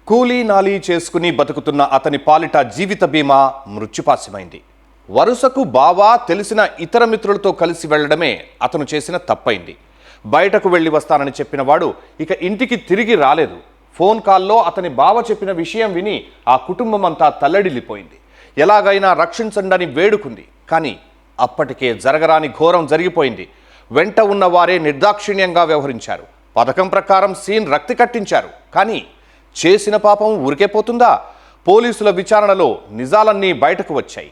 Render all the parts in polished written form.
కూలీ నాలీ చేసుకుని బతుకుతున్న అతని పాలిట జీవిత బీమా మృత్యుపాశమైంది. వరుసకు బావా తెలిసిన ఇతర మిత్రులతో కలిసి వెళ్లడమే అతను చేసిన తప్పైంది. బయటకు వెళ్లి వస్తానని చెప్పిన వాడు ఇక ఇంటికి తిరిగి రాలేదు. ఫోన్ కాల్లో అతని బావ చెప్పిన విషయం విని ఆ కుటుంబం అంతా తల్లడిల్లిపోయింది. ఎలాగైనా రక్షించండని వేడుకుంది. కానీ అప్పటికే జరగరాని ఘోరం జరిగిపోయింది. వెంట ఉన్న వారే నిర్దాక్షిణ్యంగా వ్యవహరించారు. పథకం ప్రకారం సీన్ రక్తి కట్టించారు. కానీ చేసిన పాపం ఊరికే పోతుందా? పోలీసుల విచారణలో నిజాలన్నీ బయటకు వచ్చాయి.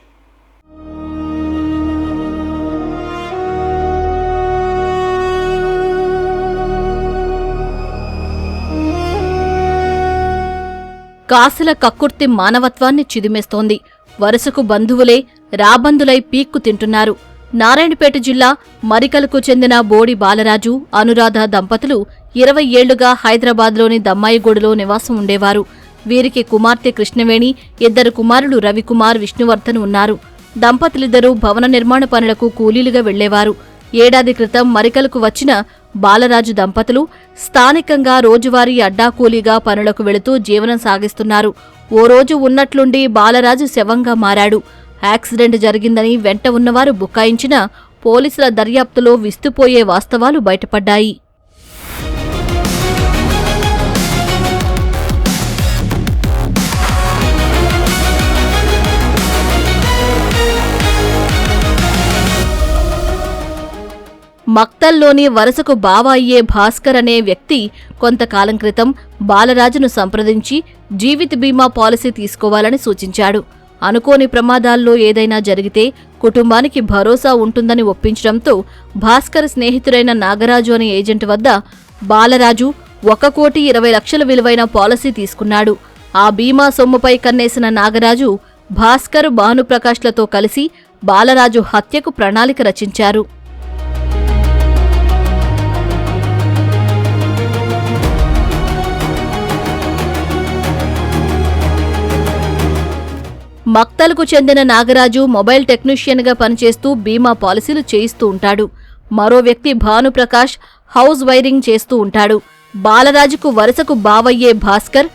కాసుల కక్కుర్తి మానవత్వాన్ని చిదిమేస్తోంది. వరుసకు బంధువులే రాబందులై పీక్కు తింటున్నారు. నారాయణపేట జిల్లా మరికలకు చెందిన బోడి బాలరాజు, అనురాధ దంపతులు 20 ఏళ్లుగా హైదరాబాద్లోని దమ్మాయిగూడలో నివాసం ఉండేవారు. వీరికి కుమార్తె కృష్ణవేణి, 2 కుమారులు రవికుమార్, విష్ణువర్ధన్ ఉన్నారు. దంపతులిద్దరూ భవన నిర్మాణ పనులకు కూలీలుగా వెళ్లేవారు. ఏడాది క్రితం మరికలకు వచ్చిన బాలరాజు దంపతులు స్థానికంగా రోజువారీ అడ్డాకూలీగా పనులకు వెళుతూ జీవనం సాగిస్తున్నారు. ఓ రోజు ఉన్నట్లుండి బాలరాజు శవంగా మారాడు. యాక్సిడెంట్ జరిగిందని వెంట ఉన్నవారు బుకాయించినా పోలీసుల దర్యాప్తులో విస్తుపోయే వాస్తవాలు బయటపడ్డాయి. మక్తల్లోని వరుసకు బావ అయ్యే భాస్కర్ అనే వ్యక్తి కొంతకాలం క్రితం బాలరాజును సంప్రదించి జీవిత బీమా పాలసీ తీసుకోవాలని సూచించాడు. అనుకోని ప్రమాదాల్లో ఏదైనా జరిగితే కుటుంబానికి భరోసా ఉంటుందని ఒప్పించడంతో భాస్కర్ స్నేహితుడైన నాగరాజు అనే ఏజెంట్ వద్ద బాలరాజు 1,20,00,000 విలువైన పాలసీ తీసుకున్నాడు. ఆ బీమా సొమ్ముపై కన్నేసిన నాగరాజు భాస్కర్, భానుప్రకాష్లతో కలిసి బాలరాజు హత్యకు ప్రణాళిక రచించారు. మక్తల్కు చెందిన నాగరాజు మొబైల్ టెక్నీషియన్గా పనిచేస్తూ బీమా పాలసీలు చేయిస్తూ ఉంటాడు. మరో వ్యక్తి భానుప్రకాష్ హౌస్ వైరింగ్ చేస్తూ ఉంటాడు. బాలరాజుకు వరుసకు బావయ్యే భాస్కర్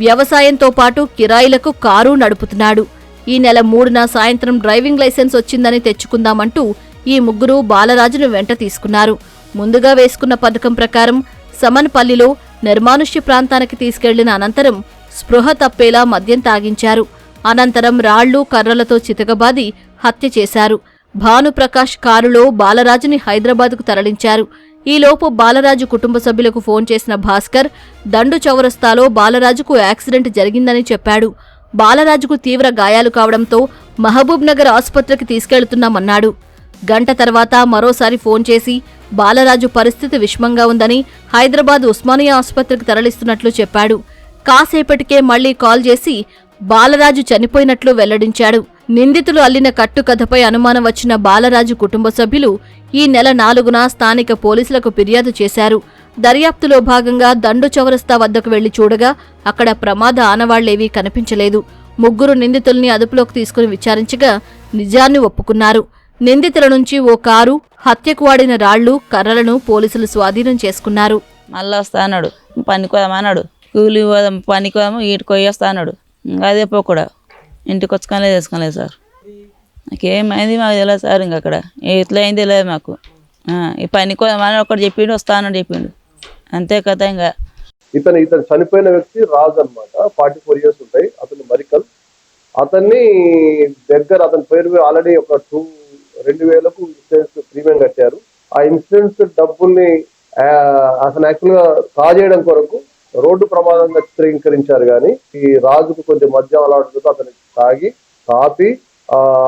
వ్యవసాయంతో పాటు కిరాయిలకు కారు నడుపుతున్నాడు. ఈ నెల 3న సాయంత్రం డ్రైవింగ్ లైసెన్స్ వచ్చిందని తెచ్చుకుందామంటూ ఈ ముగ్గురు బాలరాజును వెంట తీసుకున్నారు. ముందుగా వేసుకున్న పథకం ప్రకారం సమన్పల్లిలో నిర్మానుష్య ప్రాంతానికి తీసుకెళ్లిన అనంతరం స్పృహ తప్పేలా మద్యం తాగించారు. అనంతరం రాళ్లు, కర్రలతో చితకబాది హత్య చేశారు. భానుప్రకాష్ కారులో బాలరాజుని హైదరాబాద్కు తరలించారు. ఈలోపు బాలరాజు కుటుంబ సభ్యులకు ఫోన్ చేసిన భాస్కర్ దండు చౌరస్తాలో బాలరాజుకు యాక్సిడెంట్ జరిగిందని చెప్పాడు. బాలరాజుకు తీవ్ర గాయాలు కావడంతో మహబూబ్ నగర్ ఆసుపత్రికి తీసుకెళ్తున్నామన్నాడు. గంట తర్వాత మరోసారి ఫోన్ చేసి బాలరాజు పరిస్థితి విషమంగా ఉందని హైదరాబాద్ ఉస్మానియా ఆసుపత్రికి తరలిస్తున్నట్లు చెప్పాడు. కాసేపటికే మళ్లీ కాల్ చేసి బాలరాజు చనిపోయినట్లు వెల్లడించాడు. నిందితులు అల్లిన కట్టుకథపై అనుమానం వచ్చిన బాలరాజు కుటుంబ సభ్యులు ఈ నెల 4న స్థానిక పోలీసులకు ఫిర్యాదు చేశారు. దర్యాప్తులో భాగంగా దండు చౌరస్తా వద్దకు వెళ్లి చూడగా అక్కడ ప్రమాద ఆనవాళ్లేవీ కనిపించలేదు. ముగ్గురు నిందితుల్ని అదుపులోకి తీసుకుని విచారించగా నిజాన్ని ఒప్పుకున్నారు. నిందితుల నుంచి ఓ కారు, హత్యకు వాడిన రాళ్లు, కర్రలను పోలీసులు స్వాధీనం చేసుకున్నారు. మళ్ళా వస్తాడు, పనికోదామన్నాడు, కూలి పోదాం, పనికోదాము, ఈటికి పోయేస్తా అన్నాడు. అదే పోకూడా ఇంటికి వచ్చుకోలేదు, చేసుకోలేదు సార్. నాకేమైంది మాకు తెలియదు సార్. ఇంక అక్కడ ఎట్లా అయింది తెలియదు మాకు. ఈ పనికోదామని ఒకటి చెప్పిండు, వస్తానని చెప్పిండు, అంతే కదా. ఇంకా ఇతను చనిపోయిన వ్యక్తి రాజు అనమాట. 44 years ఉంటాయి. అతను మరికల్. అతన్ని అతని పేరు ఆల్రెడీ ఒక 2,000కు ఇన్సూరెన్స్ ప్రీమియం కట్టారు. ఆ ఇన్సూరెన్స్ డబ్బుల్ని అతను యాక్చువల్గా కాజేయడం కొరకు రోడ్డు ప్రమాదంగా చిత్రీకరించారు. కానీ ఈ రాజుకు కొంచెం మద్యం అలవాటుతో అతన్ని తాపి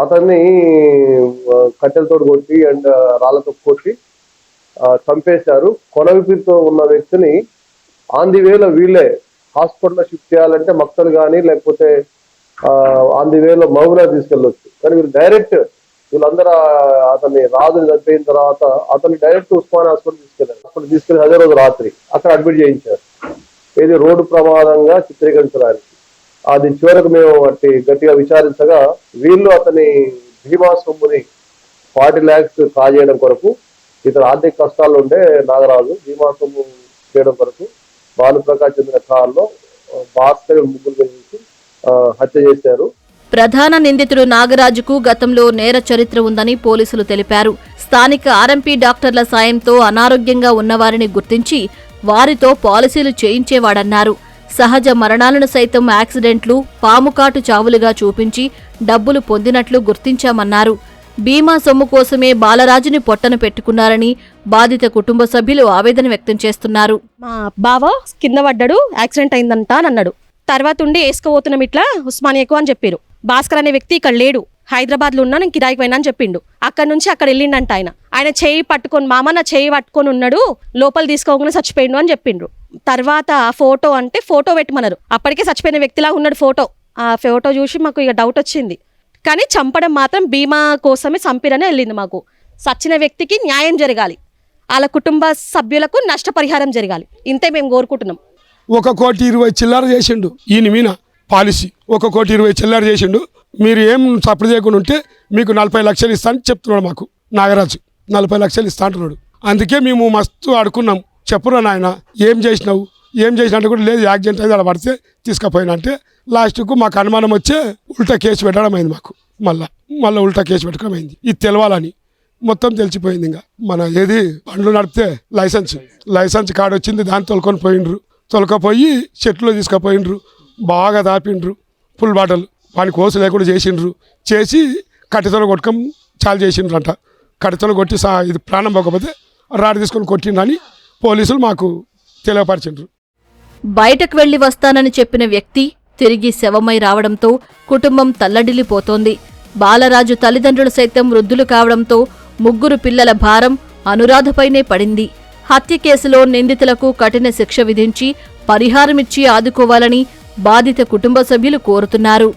అతన్ని కట్టెలతో కొట్టి అండ్ రాళ్లతో కొట్టి చంపేశారు. కొనవిపితో ఉన్న వ్యక్తిని ఆన్ ది వేలో వీళ్ళే హాస్పిటల్లో షిఫ్ట్ చేయాలంటే మక్తలు కానీ లేకపోతే ఆన్ ది వేలో మహబూబ్నగర్ తీసుకెళ్ళొచ్చు. కానీ వీళ్ళందరూ అతన్ని రాజుని చంపిన తర్వాత అతన్ని డైరెక్ట్ ఉస్మానియా హాస్పిటల్ తీసుకెళ్ళి అదే రోజు రాత్రి అక్కడ అడ్మిట్ చేయించారు. ఇది రోడ్డు ప్రమాదంగా చిత్రీకరించడానికి. అది చివరకు మేము గట్టిగా విచారించగా వీళ్ళు అతని బీమా సొమ్ముని 40 lakhs కాజేయడం కొరకు, ఇతర ఆర్థిక కష్టాల్లో ఉండే నాగరాజు బీమా సొమ్ము చేయడం కొరకు భానుప్రకాష్ చెందిన కారులో భాస్కర్ ముగ్గురు వేసి హత్య చేశారు. ప్రధాన నిందితుడు నాగరాజుకు గతంలో నేర చరిత్ర ఉందని పోలీసులు తెలిపారు. స్థానిక ఆర్ఎంపీ డాక్టర్ల సాయంతో అనారోగ్యంగా ఉన్నవారిని గుర్తించి వారితో పాలసీలు చేయించేవాడన్నారు. సహజ మరణాలను సైతం యాక్సిడెంట్లు, పాముకాటు చావులుగా చూపించి డబ్బులు పొందినట్లు గుర్తించామన్నారు. బీమా సొమ్ము కోసమే బాలరాజుని పొట్టన పెట్టుకున్నారని బాధిత కుటుంబ సభ్యులు ఆవేదన వ్యక్తం చేస్తున్నారు. మా బావ కింద పడ్డాడు, యాక్సిడెంట్ అయిందంట అని అన్నాడు. తర్వాత ఉండి వేసుకోబోతున్నాం ఇట్లా ఉస్మానియాకు అని చెప్పారు. భాస్కర్ అనే వ్యక్తి ఇక్కడ లేడు, హైదరాబాద్లో ఉన్నా, నేను కిరాయికి పోయినా అని చెప్పిండు. అక్కడ నుంచి అక్కడ వెళ్ళిండంట. ఆయన చేయి పట్టుకొని, మామ నా చేయి పట్టుకొని ఉన్నాడు, లోపల తీసుకోకుండా చచ్చిపోయిండు అని చెప్పిండ్రు. తర్వాత ఫోటో అంటే ఫోటో పెట్టమన్నారు. అప్పటికే చచ్చిపోయిన వ్యక్తిలా ఉన్నాడు ఫోటో. ఆ ఫోటో చూసి మాకు ఇక డౌట్ వచ్చింది. కానీ చంపడం మాత్రం బీమా కోసమే చంపిరనే వెళ్ళింది మాకు. సచ్చిన వ్యక్తికి న్యాయం జరగాలి, వాళ్ళ కుటుంబ సభ్యులకు నష్టపరిహారం జరగాలి, ఇంతే మేము కోరుకుంటున్నాం. 1,20,00,000 చిల్లర చేసిండు ఈయన మీన పాలసీ. 1,20,00,000 చిల్లర చేసిండు. మీరు ఏం సపోర్ట్ చేయకుండా ఉంటే మీకు 40 లక్షలు ఇస్తా అని చెప్తున్నాడు మాకు నాగరాజు. 40 లక్షలు ఇస్తా అంటున్నాడు. అందుకే మేము మస్తు అడుకున్నాం. చెప్పురా నాయన ఏం చేసినావు, ఏం చేసినట్టు కూడా లేదు, యాక్సిడెంట్ అయితే అలా పడితే తీసుకుపోయినా అంటే లాస్ట్కు మాకు అనుమానం వచ్చే ఉల్టా కేసు పెట్టడం అయింది. మాకు మళ్ళీ ఉల్టా కేసు పెట్టడం అయింది. ఇది తెలవాలని మొత్తం తెలిసిపోయింది. ఇంకా మన ఏది బండ్లు నడిపితే లైసెన్స్ కార్డు వచ్చింది, దాన్ని తొలుకొని పోయిండ్రు. తొలకపోయి చెట్లు తీసుకుపోయిండ్రు, బాగా దాపిండ్రు, ఫుల్ బాటలు వాని కోసు లేకుండా చేసిండ్రు. చేసి కట్టెతోలు కొట్టుకొని చాలు చేసిండ్రంట. కట్టెతోలు కొట్టి ఇది ప్రాణం పోకపోతే రాడి తీసుకొని కొట్టిండ్రని పోలీసులు మాకు తెలియపరిచిండ్రు. బయటకు వెళ్లి వస్తానని చెప్పిన వ్యక్తి తిరిగి శవమై రావడంతో కుటుంబం తల్లడిల్లిపోతోంది. బాలరాజు తల్లిదండ్రులు సైతం వృద్ధులు కావడంతో ముగ్గురు పిల్లల భారం అనురాధపైనే పడింది. హత్య కేసులో నిందితులకు కఠిన శిక్ష విధించి పరిహారమిచ్చి ఆదుకోవాలని బాధిత కుటుంబ సభ్యులు కోరుతున్నారు.